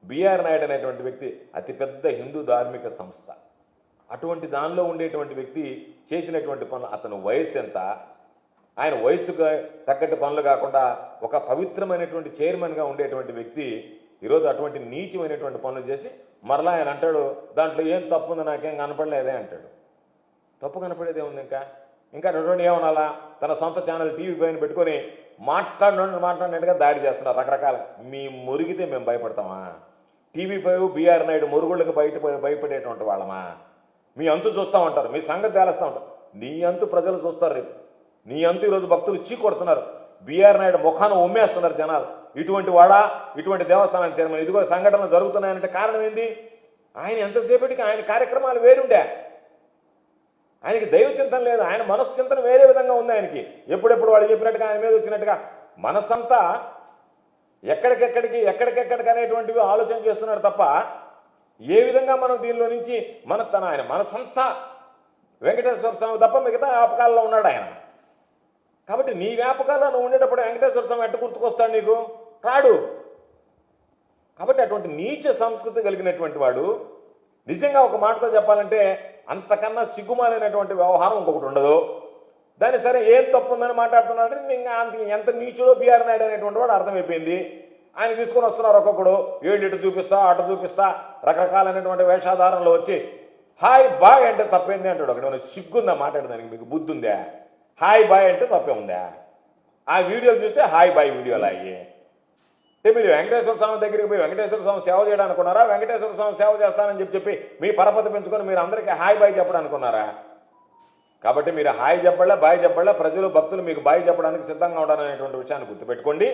BR Naidu అనేటువంటి వ్యక్తి అతిపెద్ద హిందూ ధార్మిక సంస్థ. అటువంటి దానిలో ఉండేటువంటి వ్యక్తి చేసినటువంటి పనులు, అతని వయసు ఎంత, ఆయన వయసుకు తగ్గట్టు పనులు కాకుండా ఒక పవిత్రమైనటువంటి చైర్మన్గా ఉండేటువంటి వ్యక్తి ఈరోజు అటువంటి నీచమైనటువంటి పనులు చేసి మరలా ఆయన అంటాడు దాంట్లో ఏం తప్పు ఉంది, నాకేం కనపడలేదే అంటాడు. తప్పు కనపడేదే ఉంది. ఇంకా అటువంటి ఏమనాలా, తన సొంత ఛానల్ టీవీ పైన పెట్టుకొని మాట్లాడినట్టుగా దాడి చేస్తున్నారు రకరకాల. మీ మురిగితే మేము భయపడతామా? టీవీ పై బిఆర్ నాయుడు మురుగుళ్ళకి భయపడేటువంటి వాళ్ళమా? మీ అంతు చూస్తూ ఉంటారు, మీ సంగతి తేలుస్తూ ఉంటారు. నీ అంతు ప్రజలు చూస్తారు రేపు. నీ అంతు ఈరోజు భక్తులు చీకొడుతున్నారు. బిఆర్ నాయుడు ముఖాన ఉమ్మేస్తున్నారు జనాలు. ఇటువంటి వాడా, ఇటువంటి దేవస్థానానికి చైర్మన్, ఇదిగో సంఘటనలు జరుగుతున్నాయంటే కారణం ఏంది? ఆయన ఎంతసేపటికి ఆయన కార్యక్రమాలు వేరుండే, ఆయనకి దైవ చింతన లేదు, ఆయన మనసు చింతన వేరే విధంగా ఉంది ఆయనకి. ఎప్పుడెప్పుడు వాళ్ళు చెప్పినట్టుగా ఆయన మీద వచ్చినట్టుగా మనసంతా ఎక్కడికెక్కడికి అనేటువంటివి ఆలోచన చేస్తున్నాడు తప్ప ఏ విధంగా మనం దీనిలో నుంచి ఆయన మనసంతా వెంకటేశ్వర స్వామి తప్ప మిగతా వ్యాపకాల్లో ఉన్నాడు ఆయన. కాబట్టి నీ వ్యాపకాల్లో నువ్వు ఉండేటప్పుడు వెంకటేశ్వర స్వామి ఎట్ట గుర్తుకొస్తాడు నీకు? రాడు. కాబట్టి అటువంటి నీచ సంస్కృతి కలిగినటువంటి వాడు నిజంగా ఒక మాటతో చెప్పాలంటే అంతకన్నా సిగ్గుమాలినటువంటి వ్యవహారం ఇంకొకటి ఉండదు. దాన్ని సరే ఏం తప్పు ఉందని మాట్లాడుతున్నాడు. ఇంకా ఎంత నీచుడో బిఆర్ నాయుడు అనేటువంటి వాడు అర్థమైపోయింది. ఆయన తీసుకొని వస్తున్నారు ఒక్కొక్కడు, ఏళ్ళు ఇటు చూపిస్తా అటు చూపిస్తా రకరకాలైనటువంటి వేషాధారంలో వచ్చి హాయ్ బాయ్ అంటే తప్పేంది అంటాడు. ఒకటి సిగ్గుందా మాట్లాడడానికి? మీకు బుద్ధి ఉందా? హాయ్ బాయ్ అంటే తప్పే ఉందా? ఆ వీడియోలు చూస్తే హాయ్ బాయ్ వీడియోలు అయ్యి అంటే మీరు వెంకటేశ్వర స్వామి దగ్గరికి పోయి వెంకటేశ్వర స్వామి సేవ చేయడం అనుకున్నారా? వెంకటేశ్వర స్వామి సేవ చేస్తానని చెప్పి మీ పరపతి పెంచుకొని మీరు అందరికీ హాయ్ బాయ్ చెప్పడం అనుకున్నారా? కాబట్టి మీరు హాయ్ చెప్పడలే, బాయ్ చెప్పడలే, ప్రజలు భక్తులు మీకు బాయ్ చెప్పడానికి సిద్ధంగా ఉండాలనేటువంటి విషయాన్ని గుర్తుపెట్టుకోండి.